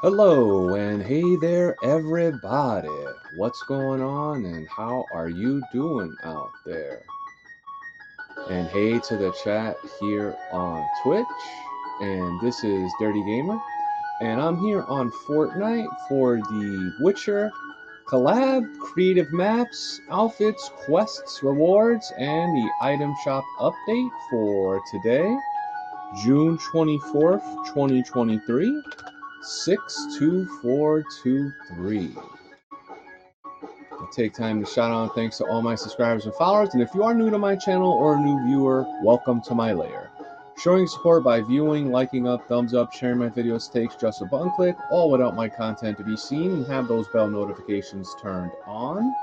Hello and hey there everybody. What's going on and how are you doing out there? And hey to the chat here on Twitch. And this is Dirty Gamer. And I'm here on Fortnite for the Witcher collab, creative maps, outfits, quests, rewards, and the item shop update for today, June 24th, 2023. 62423. I'll take time to shout out thanks to all my subscribers and followers. And if you are new to my channel or a new viewer, welcome to my lair. Showing support by viewing, liking up, thumbs up, sharing my videos takes just a button click, all without my content to be seen, and have those bell notifications turned on.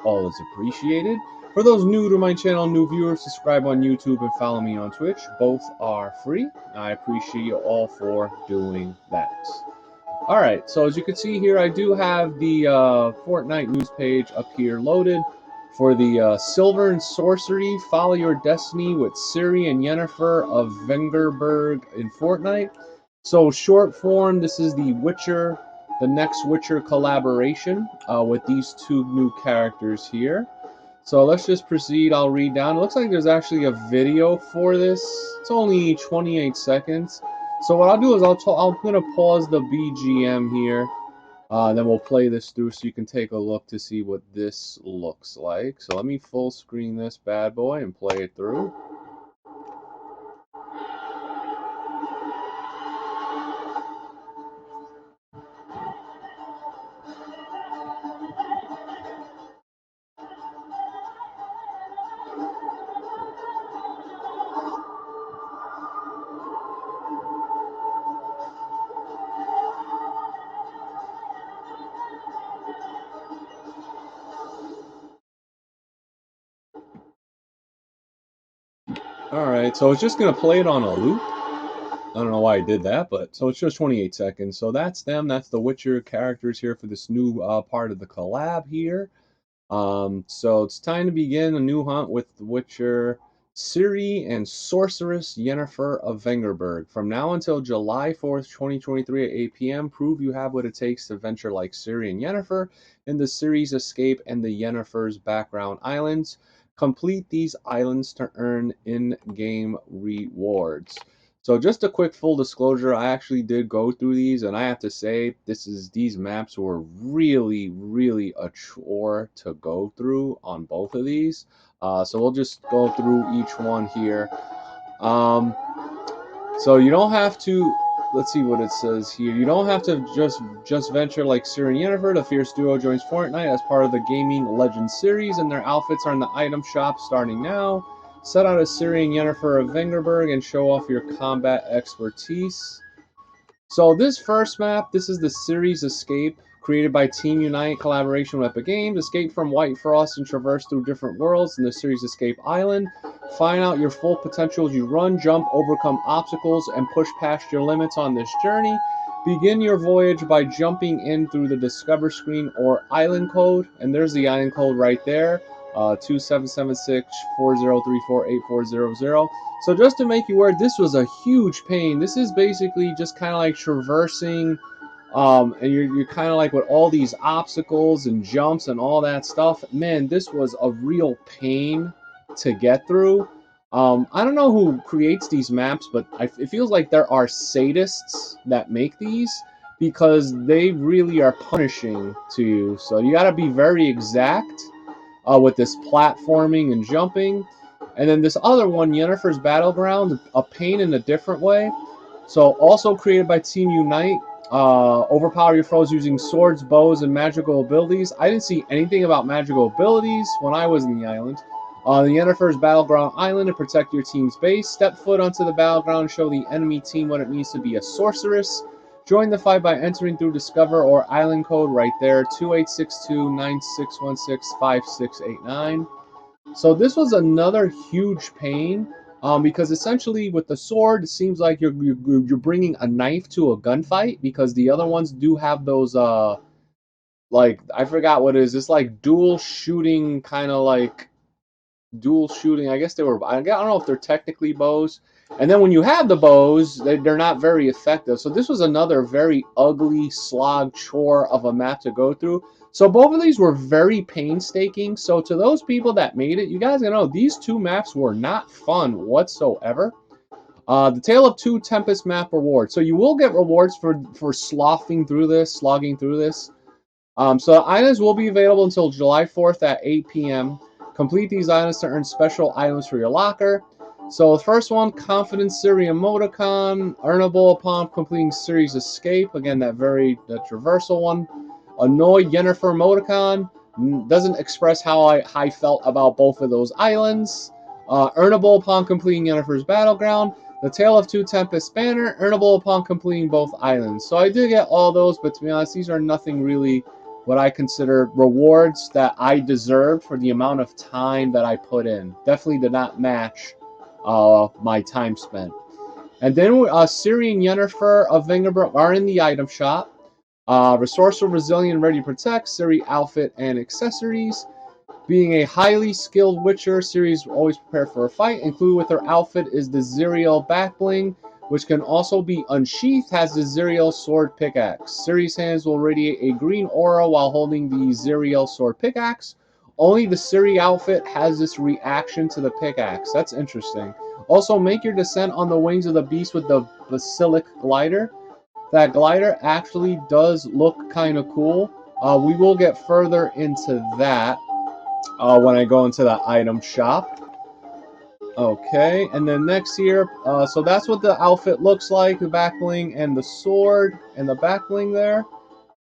All is appreciated. For those new to my channel, new viewers, subscribe on YouTube and follow me on Twitch. Both are free. I appreciate you all for doing that. Alright, so as you can see here, I do have the Fortnite news page up here loaded for the Silver and Sorcery, Follow Your Destiny with Ciri and Yennefer of Vengerberg in Fortnite. So short form, this is the Witcher, the next Witcher collaboration with these two new characters here. So let's just proceed. I'll read down. It looks like there's actually a video for this. It's only 28 seconds. So what I'll do is I'm gonna pause the BGM here. Then we'll play this through so you can take a look to see what this looks like. So let me full screen this bad boy and play it through. Alright, so it's just gonna play it on a loop. I don't know why I did that, but so it's just 28 seconds. So that's them. That's the Witcher characters here for this new part of the collab here. So it's time to begin a new hunt with the Witcher, Ciri, and Sorceress Yennefer of Vengerberg. From now until July 4th, 2023 at 8 p.m., prove you have what it takes to venture like Ciri and Yennefer in the Ciri's Escape and the Yennefer's Background Islands. Complete these islands to earn in-game rewards. So just a quick full disclosure, I actually did go through these, and I have to say, these maps were really a chore to go through on both of these. So we'll just go through each one here. So you don't have to. Let's see what it says here. You don't have to just venture like Ciri and Yennefer. The fierce duo joins Fortnite as part of the Gaming Legends series, and their outfits are in the item shop starting now. Set out as Ciri and Yennefer of Vengerberg and show off your combat expertise. So this first map, this is the Ciri's Escape, created by Team Unite, collaboration with Epic Games. Escape from White Frost and traverse through different worlds in the Ciri's Escape Island. Find out your full potential as you run, jump, overcome obstacles, and push past your limits on this journey. Begin your voyage by jumping in through the Discover screen or island code, and there's the island code right there. 2776-4034-8400. So just to make you aware, this was a huge pain. This is basically just kind of like traversing, and you're kind of like with all these obstacles and jumps and all that stuff. Man, this was a real pain to get through. I don't know who creates these maps, but it feels like there are sadists that make these because they really are punishing to you. So you got to be very exact with this platforming and jumping. And then this other one, Yennefer's Battleground, a pain in a different way. So also created by Team Unite. Overpower your foes using swords, bows, and magical abilities. I didn't see anything about magical abilities when I was in the island. The Yennefer's Battleground Island to protect your team's base. Step foot onto the battleground, show the enemy team what it means to be a sorceress. Join the fight by entering through Discover or Island Code right there, 2862-9616-5689. So this was another huge pain because essentially with the sword, it seems like you're bringing a knife to a gunfight because the other ones do have those, like, I forgot what it is. It's like dual shooting, kind of like dual shooting. I guess they were, I don't know if they're technically bows. And then when you have the bows, they're not very effective. So this was another very ugly slog chore of a map to go through. So both of these were very painstaking. So to those people that made it, you guys gotta know these two maps were not fun whatsoever. The Tale of Two Tempest map reward. So you will get rewards for slogging through this. So items will be available until July 4th at 8 p.m. Complete these items to earn special items for your locker. So the first one, Confident Ciri Emoticon, earnable upon completing Ciri's Escape. Again, that traversal one. Annoy Yennefer Emoticon. Doesn't express how I felt about both of those islands. Earnable upon completing Yennefer's Battleground. The Tale of Two Tempest banner, earnable upon completing both islands. So I did get all those, but to be honest, these are nothing really what I consider rewards that I deserved for the amount of time that I put in. Definitely did not match my time spent. And then Ciri and Yennefer of Vengerberg are in the item shop. Resourceful, Resilient, Ready to Protect, Ciri outfit and accessories. Being a highly skilled witcher, Ciri is always prepared for a fight. Included with her outfit is the Ziriel backbling, which can also be unsheathed, has the Ziriel sword pickaxe. Ciri's hands will radiate a green aura while holding the Ziriel sword pickaxe. Only the Ciri outfit has this reaction to the pickaxe. That's interesting. Also, make your descent on the wings of the beast with the Basilic glider. That glider actually does look kind of cool. We will get further into that when I go into the item shop. Okay, and then next here, so that's what the outfit looks like, the back bling and the sword and the back bling there,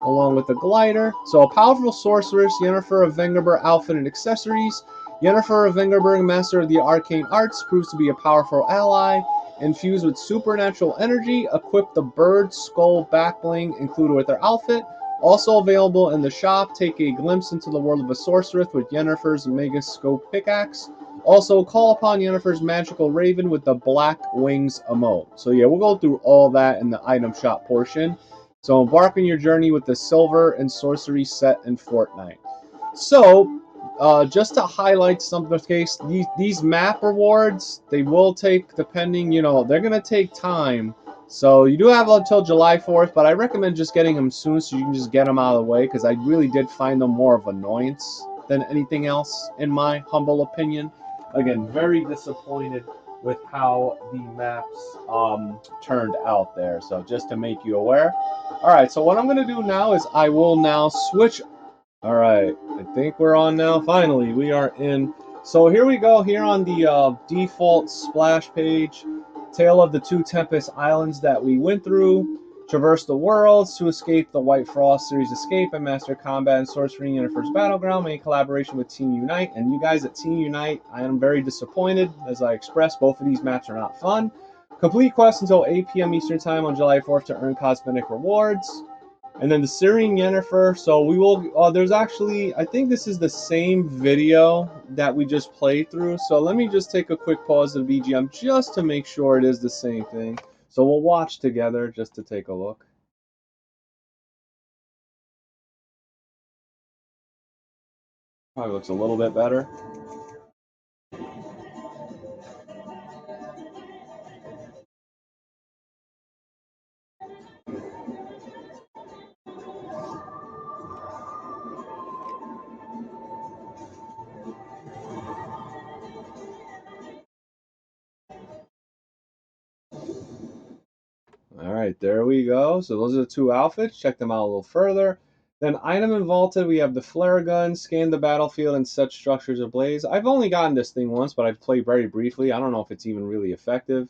along with the glider. So a powerful sorceress, Yennefer of Vengerberg outfit and accessories. Yennefer of Vengerberg, master of the arcane arts, proves to be a powerful ally. Infused with supernatural energy, equip the bird skull back bling included with her outfit. Also available in the shop, take a glimpse into the world of a sorceress with Yennefer's Mega Scope pickaxe. Also, call upon Yennefer's magical raven with the black wings emote. So yeah, we'll go through all that in the item shop portion. So embark on your journey with the silver and sorcery set in Fortnite. So, just to highlight some of the case, these map rewards, they will take, depending, they're going to take time. So you do have until July 4th, but I recommend just getting them soon so you can just get them out of the way, because I really did find them more of annoyance than anything else, in my humble opinion. Again, very disappointed with how the maps turned out there. So just to make you aware. All right, so what I'm going to do now is I will now switch. All right, I think we're on now. Finally, we are in. So here we go, here on the default splash page. Tale of the Two Tempest Islands that we went through. Traverse the worlds to escape the White Frost series escape and master combat and sorcery in Yennefer's Battleground. Made collaboration with Team Unite. And you guys at Team Unite, I am very disappointed. As I expressed, both of these maps are not fun. Complete quests until 8 p.m. Eastern Time on July 4th to earn cosmetic rewards. And then the Ciri and Yennefer. So we will. There's actually, I think this is the same video that we just played through. So let me just take a quick pause of BGM just to make sure it is the same thing. So we'll watch together just to take a look. Probably looks a little bit better. All right, there we go. So those are the two outfits. Check them out a little further. Then item and vaulted, we have the flare gun, scan the battlefield and set structures ablaze. I've only gotten this thing once, but I've played very briefly. I don't know if it's even really effective.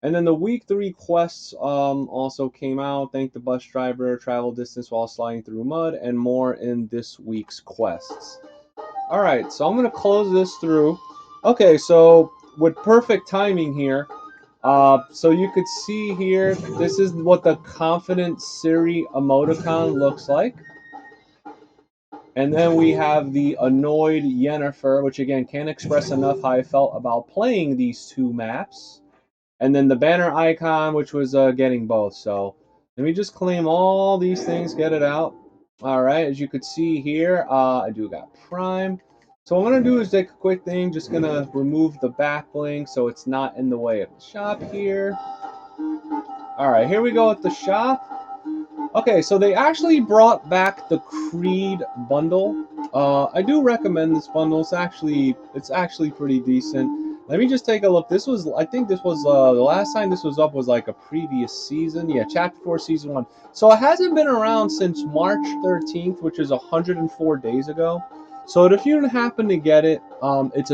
And then the week 3 quests also came out. Thank the bus driver, travel distance while sliding through mud, and more in this week's quests. All right, so I'm going to close this through. Okay, so with perfect timing here, so you could see here, this is what the Confident Ciri emoticon looks like. And then we have the Annoyed Yennefer, which again can't express enough how I felt about playing these two maps. And then the banner icon, which was getting both. So let me just claim all these things, get it out. All right, as you could see here, I do got Prime. So what I'm gonna do is take a quick thing, just gonna remove the back bling so it's not in the way of the shop here. Alright, here we go with the shop. Okay, so they actually brought back the Creed bundle. I do recommend this bundle. It's actually pretty decent. Let me just take a look. I think this was the last time this was up was like a previous season. Yeah, Chapter 4, Season 1. So it hasn't been around since March 13th, which is 104 days ago. So if you happen to get it, it's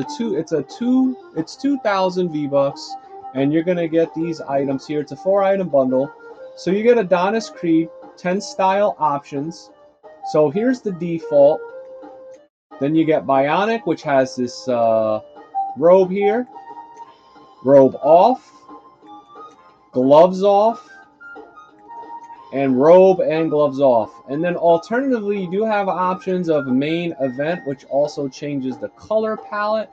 2,000 V-Bucks, and you're gonna get these items here. It's a 4-item bundle. So you get Adonis Creed, 10 style options. So here's the default. Then you get Bionic, which has this robe here. Robe off. Gloves off. And robe and gloves off. And then alternatively, you do have options of main event, which also changes the color palette.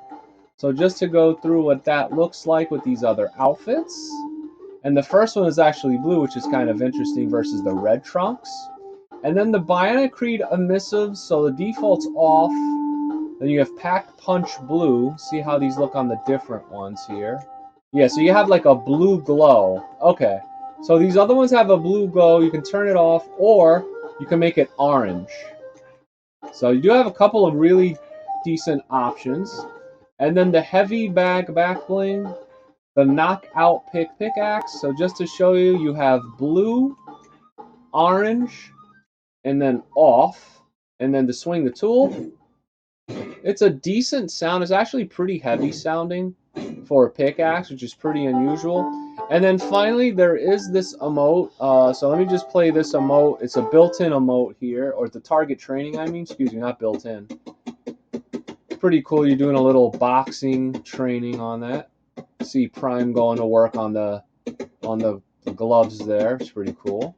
So just to go through what that looks like with these other outfits. And the first one is actually blue, which is kind of interesting versus the red trunks. And then the Bionic Creed emissives, so the default's off. Then you have Pack Punch Blue. See how these look on the different ones here. Yeah, so you have like a blue glow. Okay, so these other ones have a blue glow. You can turn it off, or you can make it orange. So you do have a couple of really decent options. And then the heavy bag back bling, the knockout pickaxe. So just to show you, you have blue, orange, and then off, and then to swing the tool. It's a decent sound. It's actually pretty heavy sounding for a pickaxe, which is pretty unusual. And then finally, there is this emote. So let me just play this emote. It's a built-in emote here, or the target training, I mean. Excuse me, not built-in. Pretty cool. You're doing a little boxing training on that. See Prime going to work on the gloves there. It's pretty cool.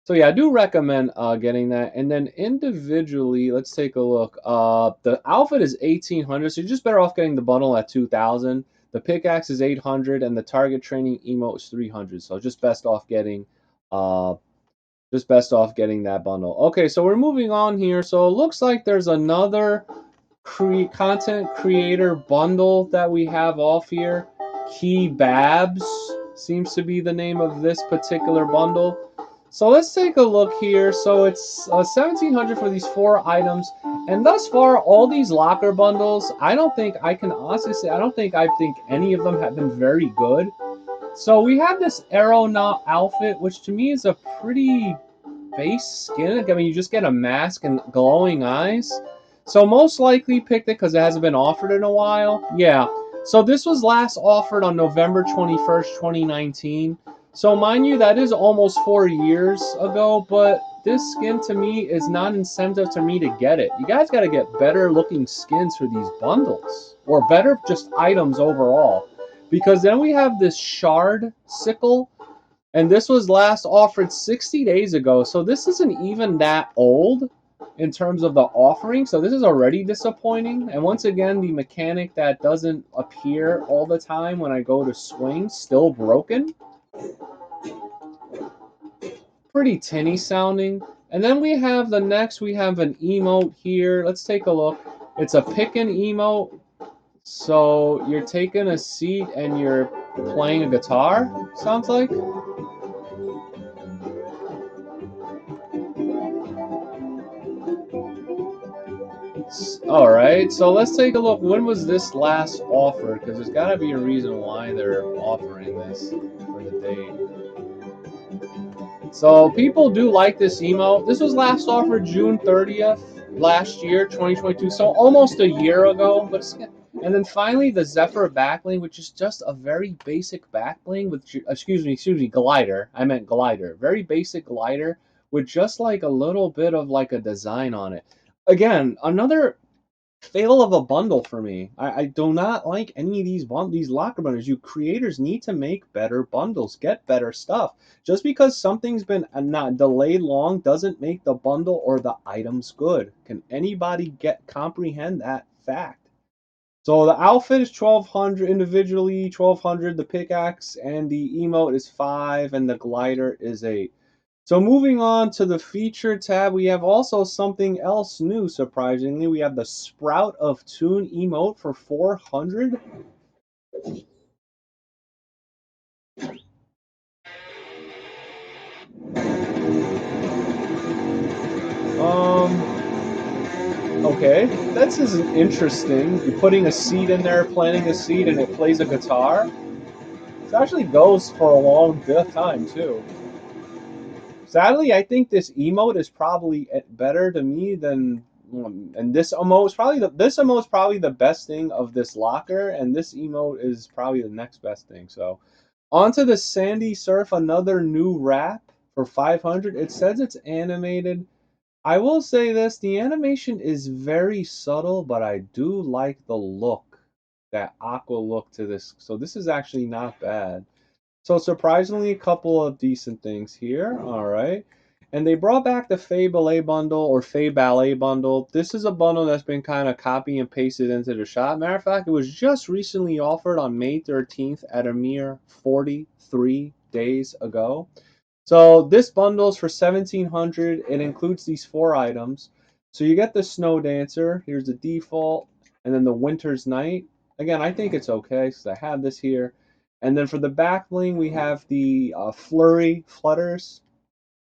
So yeah, I do recommend getting that. And then individually, let's take a look. The outfit is 1,800, so you're just better off getting the bundle at 2,000. The pickaxe is 800, and the target training emote is 300. So just best off getting that bundle. Okay, so we're moving on here. So it looks like there's another content creator bundle that we have off here. Key Babs seems to be the name of this particular bundle. So let's take a look here. So it's 1,700 for these 4 items, and thus far all these locker bundles, I don't think I think any of them have been very good. So we have this aeronaut outfit, which to me is a pretty base skin. I mean, you just get a mask and glowing eyes. So most likely picked it because it hasn't been offered in a while. Yeah. So this was last offered on November 21st, 2019. So mind you, that is almost 4 years ago, but this skin to me is not incentive to me to get it. You guys got to get better looking skins for these bundles, or better just items overall. Because then we have this shard sickle, and this was last offered 60 days ago. So this isn't even that old in terms of the offering. So this is already disappointing. And once again, the mechanic that doesn't appear all the time when I go to swing, still broken. Pretty tinny sounding. And then we have an emote here. Let's take a look. It's a pick-in emote. So you're taking a seat and you're playing a guitar, sounds like. Alright, so let's take a look. When was this last offered? Because there's got to be a reason why they're offering this for the date. So people do like this emo. This was last offered June 30th last year, 2022. So almost a year ago. And then finally the Zephyr backbling, which is just a very basic backbling with, excuse me, glider. I meant glider. Very basic glider with just like a little bit of like a design on it. Again, another fail of a bundle for me. I do not like any of these locker bundles. You creators need to make better bundles, get better stuff. Just because something's been not delayed long doesn't make the bundle or the items good. Can anybody comprehend that fact? So the outfit is 1,200 individually, 1,200 the pickaxe, and the emote is 5, and the glider is 8. So moving on to the feature tab, we have also something else new, surprisingly. We have the Sprout of Tune emote for 400. Okay, this is interesting. You're putting a seed in there, planting a seed, and it plays a guitar. It actually goes for a long time, too. Sadly, I think this emote is probably better to me than, and this emote is probably the best thing of this locker, and this emote is probably the next best thing. So, onto the Sandy Surf, another new wrap for 500. It says it's animated. I will say this: the animation is very subtle, but I do like the look, that aqua look to this. So this is actually not bad. So surprisingly, a couple of decent things here. All right. And they brought back the Faye Ballet bundle or Faye Ballet bundle. This is a bundle that's been kind of copy and pasted into the shop. Matter of fact, it was just recently offered on May 13th at a mere 43 days ago. So this bundle's for 1,700. It includes these 4 items. So you get the Snow Dancer. Here's the default. And then the Winter's Night. Again, I think it's okay because I have this here. And then for the back bling, we have the Flurry Flutters,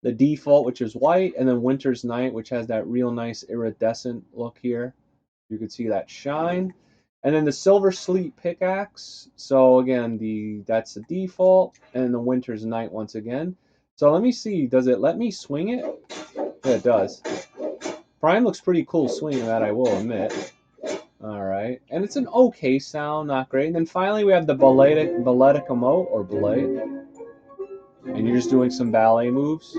the default, which is white, and then Winter's Night, which has that real nice iridescent look here. You can see that shine. And then the Silver Sleep Pickaxe. So again, that's the default, and the Winter's Night once again. So let me see, does it let me swing it? Yeah, it does. Prime looks pretty cool swinging that, I will admit. Alright, and it's an okay sound, not great. And then finally we have the balletic emote, or ballet. And you're just doing some ballet moves.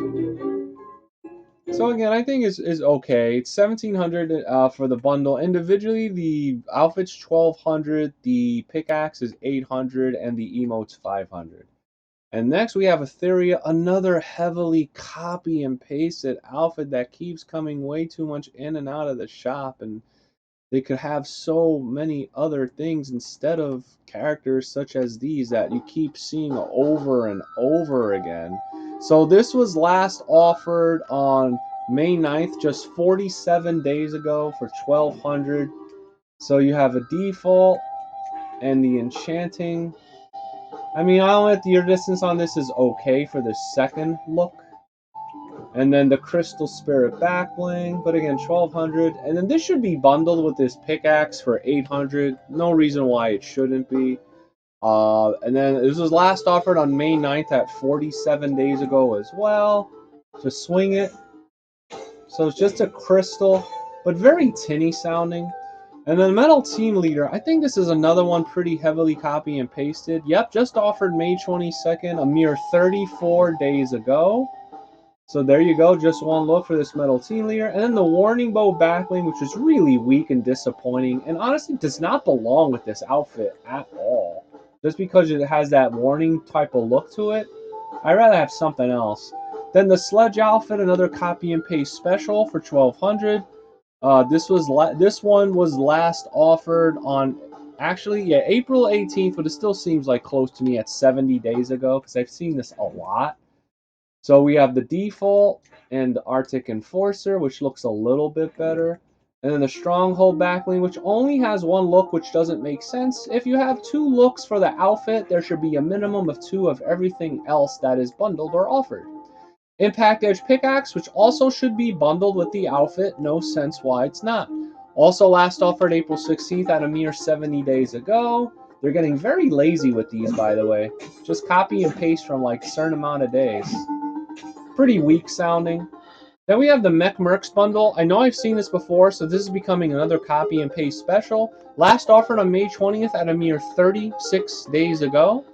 So again, I think is okay. It's 1,700 for the bundle. Individually, the outfit's 1,200, the pickaxe is 800, and the emote's 500. And next we have Etheria, another heavily copy and pasted outfit that keeps coming way too much in and out of the shop, and they could have so many other things instead of characters such as these that you keep seeing over and over again. So this was last offered on May 9th, just 47 days ago for 1,200. So you have a default and the enchanting. I mean, I don't know if the distance on this is okay for the second look. And then the Crystal Spirit back bling, but again, 1,200. And then this should be bundled with this pickaxe for 800. No reason why it shouldn't be. And then this was last offered on May 9th at 47 days ago as well. Just swing it. So it's just a crystal, but very tinny sounding. And then Metal Team Leader, I think this is another one pretty heavily copy and pasted. Yep, just offered May 22nd, a mere 34 days ago. So there you go, just one look for this Metal Team Leader. And then the Warning Bow backbling, which is really weak and disappointing, and honestly does not belong with this outfit at all. Just because it has that warning type of look to it, I'd rather have something else. Then the Sledge outfit, another copy and paste special for 1,200. This one was last offered on April 18th, but it still seems like close to me at 70 days ago because I've seen this a lot. So we have the default and the Arctic Enforcer, which looks a little bit better. And then the Stronghold backbling, which only has one look, which doesn't make sense. If you have 2 looks for the outfit, there should be a minimum of 2 of everything else that is bundled or offered. Impact Edge Pickaxe, which also should be bundled with the outfit. No sense why it's not. Also last offered April 16th at a mere 70 days ago. They're getting very lazy with these, by the way. Just copy and paste from like a certain amount of days. Pretty weak sounding. Then we have the Mech Mercs bundle. I know I've seen this before, so this is becoming another copy and paste special. Last offered on May 20th at a mere 36 days ago.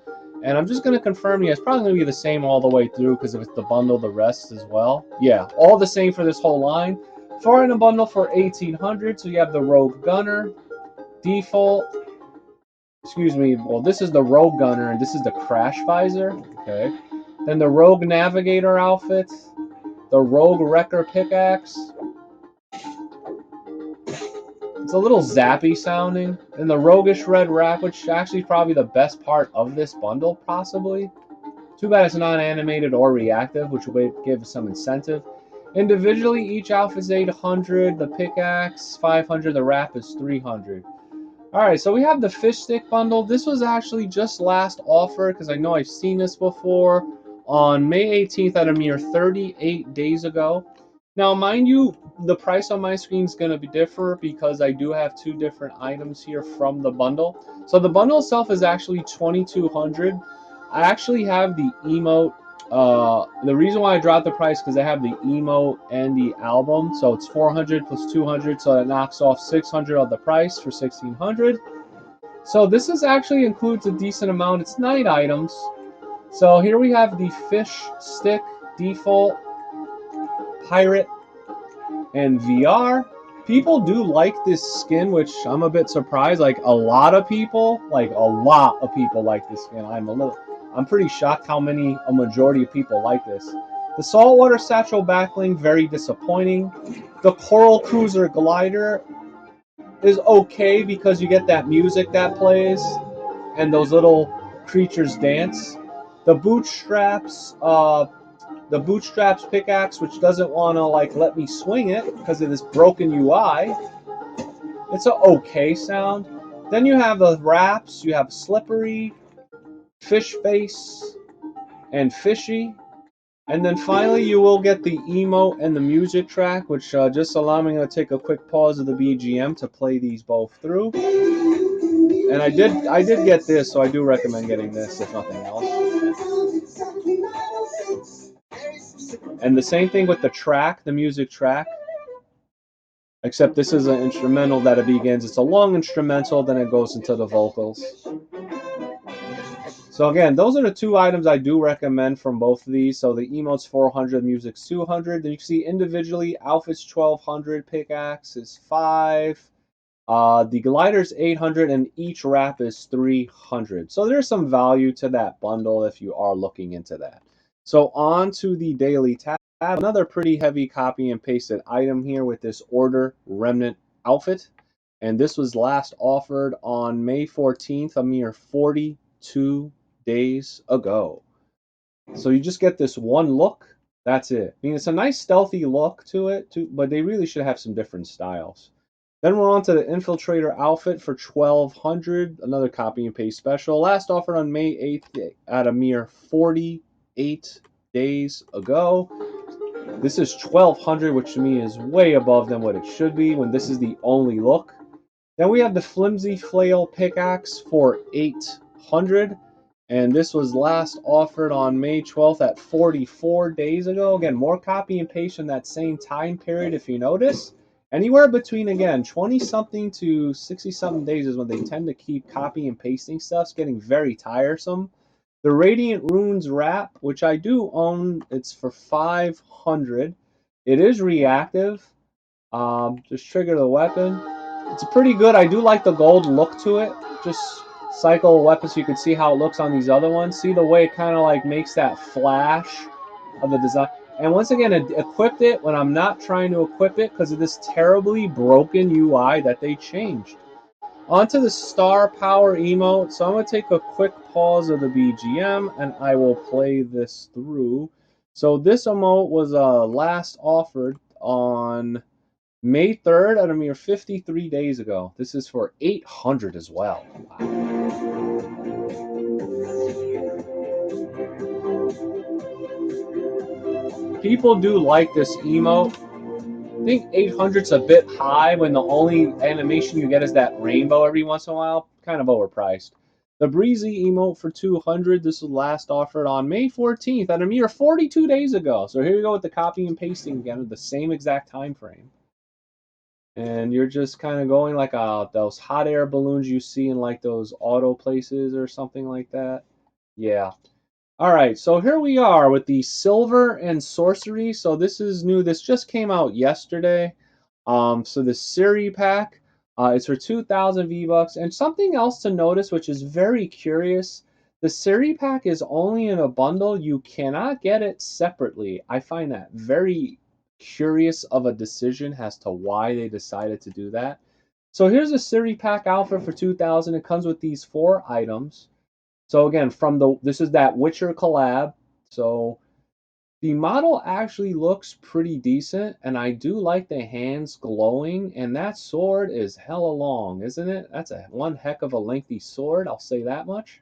And I'm just going to confirm, yeah, it's probably going to be the same all the way through because if it's the bundle, the rest as well. Yeah, all the same for this whole line. 4-item bundle for 1,800. So you have the Rogue Gunner, default. Excuse me, well, this is the Rogue Gunner and this is the Crash Visor. Okay. Then the Rogue Navigator outfit, the Rogue Wrecker Pickaxe. It's a little zappy sounding. And the Roguish Red Wrap, which actually is probably the best part of this bundle, possibly. Too bad it's not animated or reactive, which would give some incentive. Individually, each outfit is 800. The pickaxe 500. The wrap is 300. All right, so we have the fish stick bundle. This was actually just last offer because I know I've seen this before on May 18th at a mere 38 days ago. Now, mind you, the price on my screen is going to be different because I do have two different items here from the bundle. So the bundle itself is actually 2,200. I actually have the emote. The reason why I dropped the price because I have the emote and the album, so it's 400 plus 200, so that knocks off 600 of the price for 1,600. So this is actually includes a decent amount. It's 9 items. So here we have the fish stick default, pirate, and VR. People do like this skin, which I'm a bit surprised. Like a lot of people like this skin. I'm pretty shocked how many a majority of people like this. The saltwater satchel backling, very disappointing. The coral cruiser glider is okay because you get that music that plays and those little creatures dance. The bootstraps pickaxe, which doesn't want to like let me swing it because of this broken UI. It's an okay sound. Then you have the wraps. You have slippery, fish face, and fishy. And then finally, you will get the emote and the music track, which just allow me to take a quick pause of the BGM to play these both through. And I did get this, so I do recommend getting this if nothing else. And the same thing with the track, the music track. Except this is an instrumental that it begins. It's a long instrumental, then it goes into the vocals. So again, those are the two items I do recommend from both of these. So the emotes 400, music's 200. Then you can see individually, outfits 1200, pickaxe is 5. The glider's 800, and each wrap is 300. So there's some value to that bundle if you are looking into that. So on to the daily tab. Another pretty heavy copy and pasted item here with this Order Remnant outfit. And this was last offered on May 14th, a mere 42 days ago. So you just get this one look. That's it. I mean, it's a nice stealthy look to it, too, but they really should have some different styles. Then we're on to the Infiltrator outfit for 1,200, another copy and paste special. Last offered on May 8th at a mere 48 days ago. This is 1,200, which to me is way above than what it should be when this is the only look. Then we have the Flimsy Flail pickaxe for 800. And this was last offered on May 12th at 44 days ago. Again, more copy and paste in that same time period if you notice. Anywhere between, again, 20-something to 60-something days is when they tend to keep copy and pasting stuff. It's getting very tiresome. The Radiant Runes wrap, which I do own, it's for 500. It is reactive. Just trigger the weapon. It's pretty good. I do like the gold look to it. Just cycle a weapon so you can see how it looks on these other ones. See the way it kind of like makes that flash of the design. And once again, it equipped it when I'm not trying to equip it because of this terribly broken UI that they changed. Onto the Star Power emote. So I'm going to take a quick pause of the BGM and I will play this through. So this emote was last offered on May 3rd at a mere 53 days ago. This is for 800 as well. People do like this emote. I think 800's a bit high when the only animation you get is that rainbow every once in a while. Kind of overpriced. The Breezy emote for 200. This was last offered on May 14th at a mere 42 days ago. So here you go with the copy and pasting again with the same exact time frame. And you're just kind of going like those hot air balloons you see in like those auto places or something like that. Yeah. All right, so here we are with the Silver and Sorcery. So this is new. This just came out yesterday. So the Ciri pack, it's for 2,000 V-Bucks. And something else to notice, which is very curious, the Ciri pack is only in a bundle. You cannot get it separately. I find that very curious of a decision as to why they decided to do that. So here's a Ciri pack outfit for 2,000. It comes with these 4 items. So again, this is that Witcher collab. So the model actually looks pretty decent, and I do like the hands glowing, and that sword is hella long, isn't it? That's one heck of a lengthy sword, I'll say that much.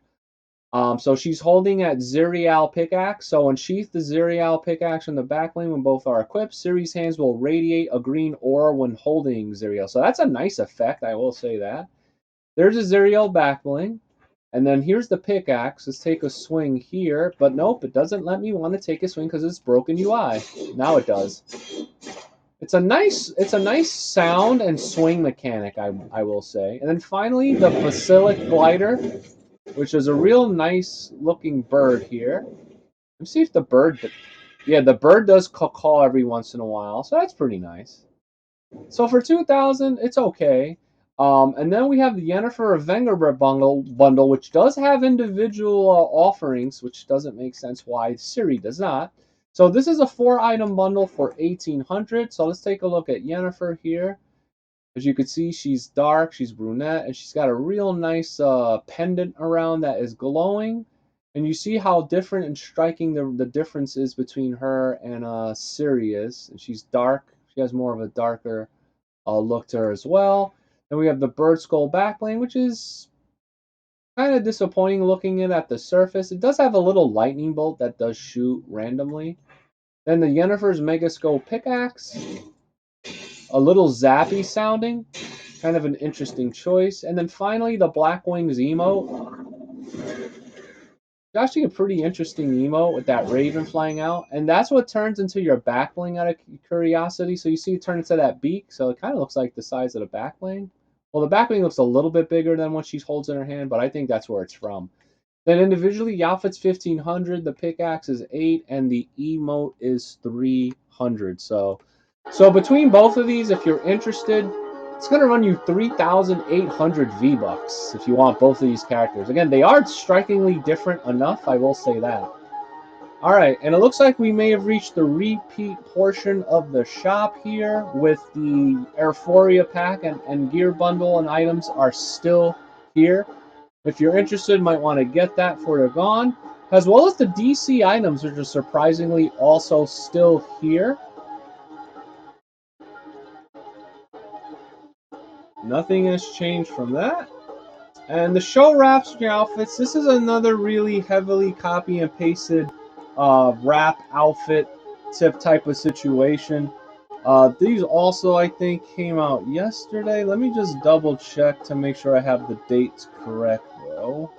So she's holding at Zirial pickaxe. So unsheath the Zirial pickaxe from the backbling when both are equipped. Ciri's hands will radiate a green aura when holding Zirial. So that's a nice effect, I will say that. There's a Zirial backbling. And then here's the pickaxe. Let's take a swing here. But nope, it doesn't let me want to take a swing because it's broken UI. Now it does. It's a nice sound and swing mechanic, I will say. And then finally, the Basilic Glider, which is a real nice looking bird here. Let's see if the bird, yeah, the bird does call every once in a while, so that's pretty nice. So for 2,000, it's okay. And then we have the Yennefer of Vengerberg bundle, which does have individual offerings, which doesn't make sense why Ciri does not. So this is a 4-item bundle for 1,800. So let's take a look at Yennefer here. As you can see, she's dark, she's brunette, and she's got a real nice pendant around that is glowing. And you see how different and striking the difference is between her and Ciri is. And she's dark. She has more of a darker look to her as well. Then we have the bird skull backbling, which is kind of disappointing looking at the surface. It does have a little lightning bolt that does shoot randomly. Then the Yennefer's Mega Skull pickaxe, a little zappy sounding, kind of an interesting choice. And then finally, the Black Wings emote. It's actually a pretty interesting emote with that raven flying out. And that's what turns into your backbling out of curiosity. So you see it turn into that beak. So it kind of looks like the size of the backbling. Well, the backbling looks a little bit bigger than what she holds in her hand, but I think that's where it's from. Then individually, the outfit's 1,500, the pickaxe is 8, and the emote is 300. So between both of these, if you're interested, it's going to run you 3,800 V-Bucks if you want both of these characters. Again, they are strikingly different enough, I will say that. Alright, and it looks like we may have reached the repeat portion of the shop here with the Euphoria pack and gear bundle and items are still here. If you're interested, might want to get that before they're gone. As well as the DC items, which are surprisingly also still here. Nothing has changed from that. And the show wraps your outfits. This is another really heavily copy and pasted wrap outfit type of situation. These also, I think, came out yesterday. Let me just double check to make sure I have the dates correct, though.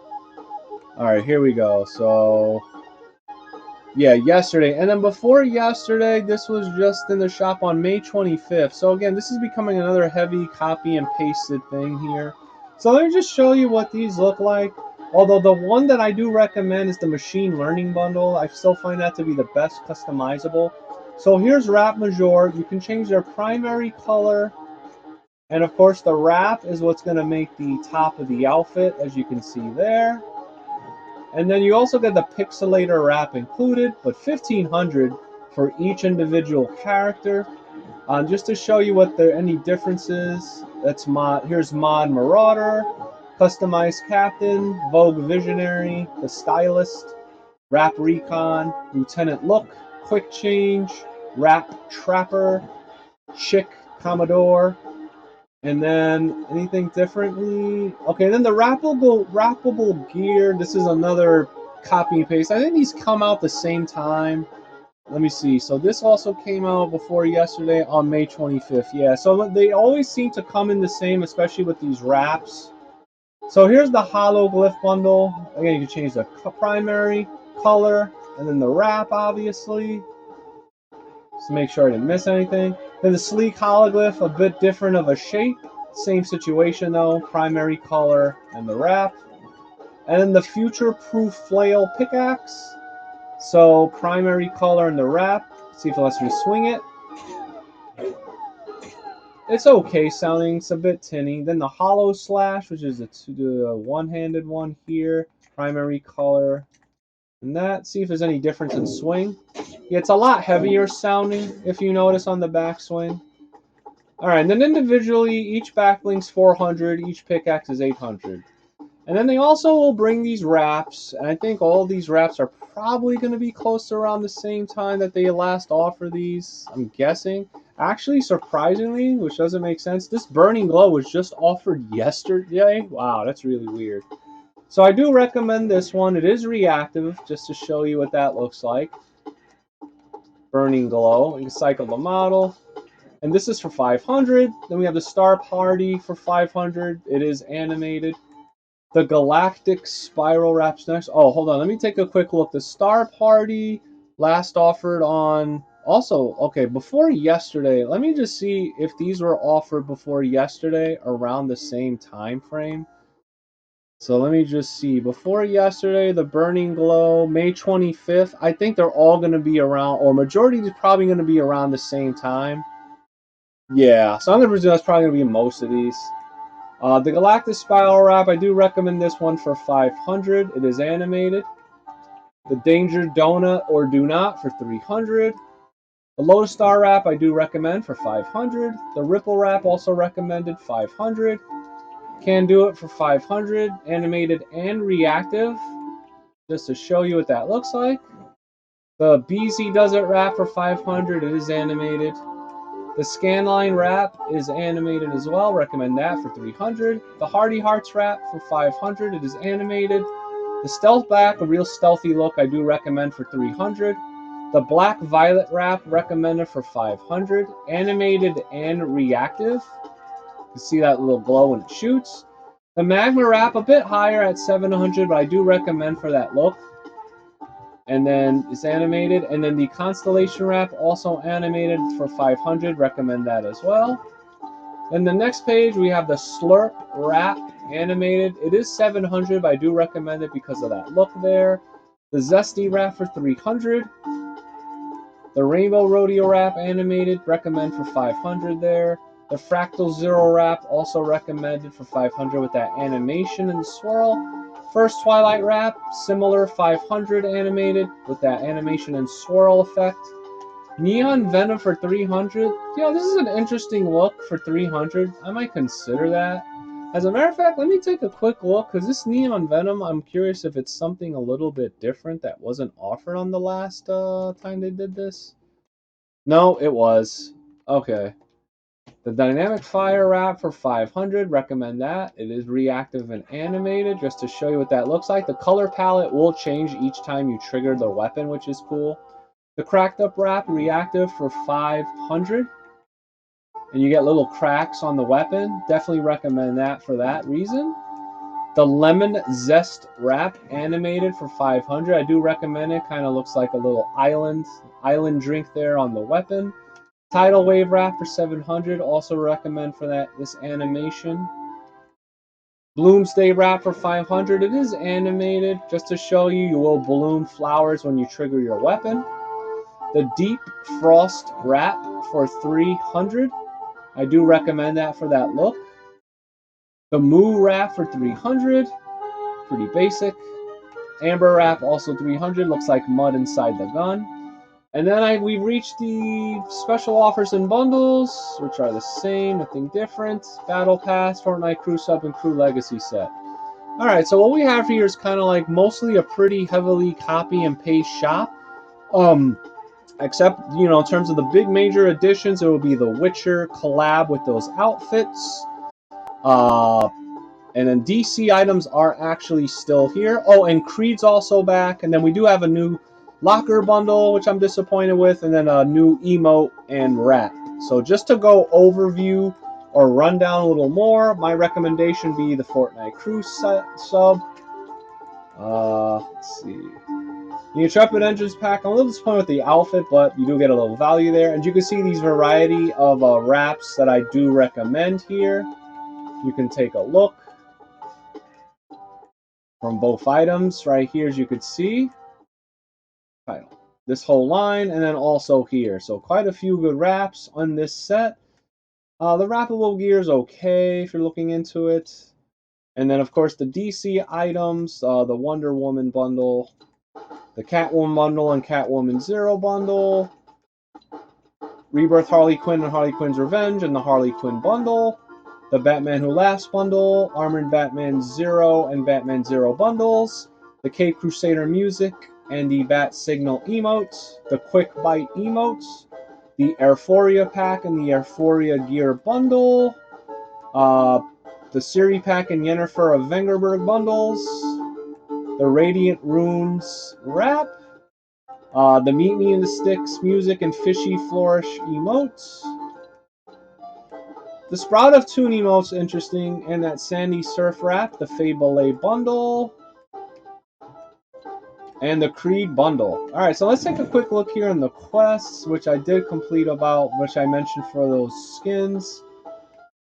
Alright, here we go. So, yeah, yesterday. And then before yesterday, this was just in the shop on May 25th. So again, this is becoming another heavy copy and pasted thing here. So let me just show you what these look like. Although the one that I do recommend is the Machine Learning Bundle. I still find that to be the best customizable. So here's Wrap Major. You can change their primary color. And of course, the wrap is what's going to make the top of the outfit, as you can see there. And then you also get the pixelator wrap included, but 1,500 for each individual character. Just to show you what any differences, here's Mod Marauder, Customized Captain, Vogue Visionary, the Stylist, Wrap Recon, Lieutenant Look, Quick Change, Wrap Trapper, Chick Commodore, and then anything differently? Okay, then the wrappable gear. This is another copy and paste. I think these come out the same time. Let me see. So this also came out before yesterday on May 25th. Yeah, so they always seem to come in the same, especially with these wraps. So here's the Hologlyph bundle. Again, you can change the primary color and then the wrap, obviously. To make sure I didn't miss anything. Then the sleek hologlyph, a bit different of a shape. Same situation though, primary color and the wrap. And then the future-proof flail pickaxe. So primary color and the wrap. See if it lets me swing it. It's okay sounding, it's a bit tinny. Then the hollow slash, which is the one-handed one here. Primary color and that. See if there's any difference in swing. Yeah, it's a lot heavier sounding, if you notice on the backswing. Alright, and then individually, each backblink's 400, each pickaxe is 800. And then they also will bring these wraps, and I think all these wraps are probably going to be close to around the same time that they last offer these, I'm guessing. Actually, surprisingly, which doesn't make sense, this Burning Glow was just offered yesterday. Wow, that's really weird. So I do recommend this one. It is reactive, just to show you what that looks like. Burning Glow. You can cycle the model. And this is for 500. Then we have the Star Party for 500. It is animated. The Galactic Spiral Wraps next. Oh, hold on. Let me take a quick look. The Star Party last offered on... Also, okay, before yesterday, let me just see if these were offered before yesterday around the same time frame. So let me just see. Before yesterday, the Burning Glow, May 25th. I think they're all going to be around, or majority is probably going to be around the same time. Yeah, so I'm going to presume that's probably going to be most of these. The Galactic Spiral Wrap, I do recommend this one for 500. It is animated. The Danger Donut or Do Not for 300. The Lotus Star Wrap, I do recommend for 500. The Ripple Wrap, also recommended 500. Can Do It for 500. Animated and reactive. Just to show you what that looks like. The BZ Desert Wrap for 500. It is animated. The Scanline Wrap is animated as well. Recommend that for 300. The Hardy Hearts Wrap for 500. It is animated. The Stealth Back, a real stealthy look, I do recommend for 300. The Black Violet Wrap, recommended for 500. Animated and reactive. You can see that little glow when it shoots. The Magma Wrap, a bit higher at 700, but I do recommend for that look. And then it's animated. And then the Constellation Wrap, also animated for 500. Recommend that as well. Then the next page, we have the Slurp Wrap animated. It is 700, but I do recommend it because of that look there. The Zesty Wrap for 300. The Rainbow Rodeo Wrap animated. Recommend for 500 there. The Fractal Zero Wrap, also recommended for 500 with that animation and swirl. First Twilight Wrap, similar 500 animated with that animation and swirl effect. Neon Venom for 300. You know, this is an interesting look for 300. I might consider that. As a matter of fact, let me take a quick look, because this Neon Venom, I'm curious if it's something a little bit different that wasn't offered on the last time they did this. No, it was. Okay. The Dynamic Fire Wrap for 500, recommend that. It is reactive and animated, just to show you what that looks like. The color palette will change each time you trigger the weapon, which is cool. The Cracked Up Wrap, reactive for 500. And you get little cracks on the weapon. Definitely recommend that for that reason. The Lemon Zest Wrap, animated for 500. I do recommend it. Kind of looks like a little island drink there on the weapon. Tidal Wave Wrap for 700. Also recommend for that this animation. Bloomsday Wrap for 500. It is animated, just to show you you will bloom flowers when you trigger your weapon. The Deep Frost Wrap for 300. I do recommend that for that look. The Moo Wrap for 300. Pretty basic. Amber Wrap also 300. Looks like mud inside the gun. And then we've reached the special offers and bundles, which are the same, nothing different. Battle Pass, Fortnite Crew Sub, and Crew Legacy set. Alright, so what we have here is kind of like mostly a pretty heavily copy and paste shop. Except, you know, in terms of the big major additions, it will be the Witcher collab with those outfits. And then DC items are actually still here. Oh, and Creed's also back. And then we do have a new locker bundle, which I'm disappointed with. And then a new emote and wrap. So just to go overview or run down a little more, my recommendation be the Fortnite Crew sub. Let's see. The Intrepid Engines pack, I'm a little disappointed with the outfit, but you do get a little value there. And you can see these variety of wraps that I do recommend here. You can take a look from both items right here, as you can see. This whole line, and then also here. So quite a few good wraps on this set. The wrappable gear is okay if you're looking into it. And then, of course, the DC items, the Wonder Woman bundle, the Catwoman bundle and Catwoman Zero bundle, Rebirth Harley Quinn and Harley Quinn's Revenge and the Harley Quinn bundle, the Batman Who Laughs bundle, Armored Batman 0 and Batman 0 bundles, the Cape Crusader music and the Bat Signal emote, the Quick Bite emote, the Airphoria pack and the Airphoria gear bundle, the Ciri pack and Yennefer of Vengerberg bundles, the Radiant Runes wrap, the Meet Me in the Sticks music and Fishy Flourish emotes, the Sprout of Tune emote's interesting, and that Sandy Surf wrap, the Fable bundle, and the Creed bundle. Alright, so let's take a quick look here in the quests, which I did complete about, which I mentioned for those skins.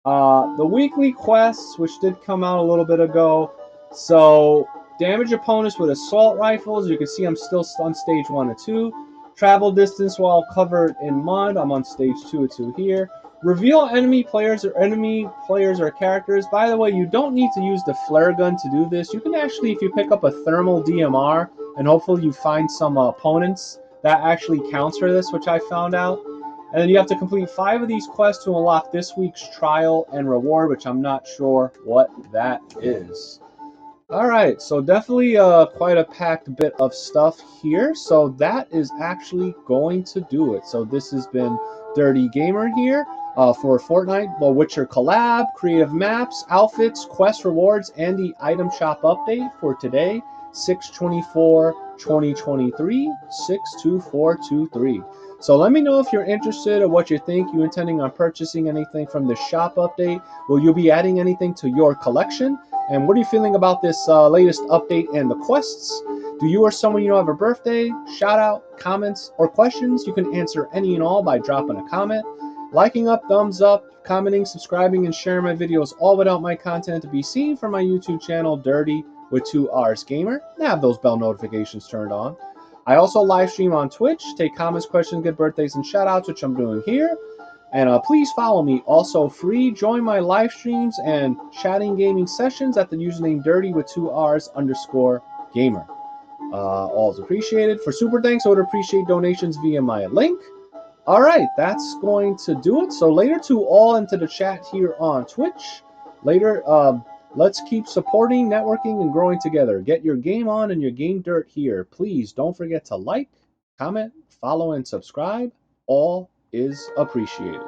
The weekly quests, which did come out a little bit ago. So, damage opponents with assault rifles. You can see I'm still on stage 1 or 2. Travel distance while covered in mud. I'm on stage 2 or 2 here. Reveal enemy players or characters. By the way, you don't need to use the flare gun to do this. You can actually, if you pick up a thermal DMR, and hopefully you find some opponents, that actually counts for this, which I found out. And then you have to complete 5 of these quests to unlock this week's trial and reward, which I'm not sure what that is. Alright, so definitely quite a packed bit of stuff here. So that is actually going to do it. So this has been Dirty Gamer here for Fortnite, The Witcher collab, creative maps, outfits, quest rewards, and the item shop update for today, 6/24/2023, 6/24/23. So let me know if you're interested or what you think. You intending on purchasing anything from the shop update? Will you be adding anything to your collection? And what are you feeling about this latest update and the quests? Do you or someone you know have a birthday, shout out, comments, or questions? You can answer any and all by dropping a comment, liking up, thumbs up, commenting, subscribing, and sharing my videos, all without my content to be seen from my YouTube channel, Dirty with 2 R's Gamer. And have those bell notifications turned on. I also live stream on Twitch, take comments, questions, get birthdays, and shout outs, which I'm doing here. And please follow me. Also free. Join my live streams and chatting gaming sessions at the username dirty with 2 R's _ gamer. All is appreciated. For super thanks, I would appreciate donations via my link. All right, that's going to do it. So later to all into the chat here on Twitch. Later, let's keep supporting, networking, and growing together. Get your game on and your game dirt here. Please don't forget to like, comment, follow, and subscribe. All is appreciated.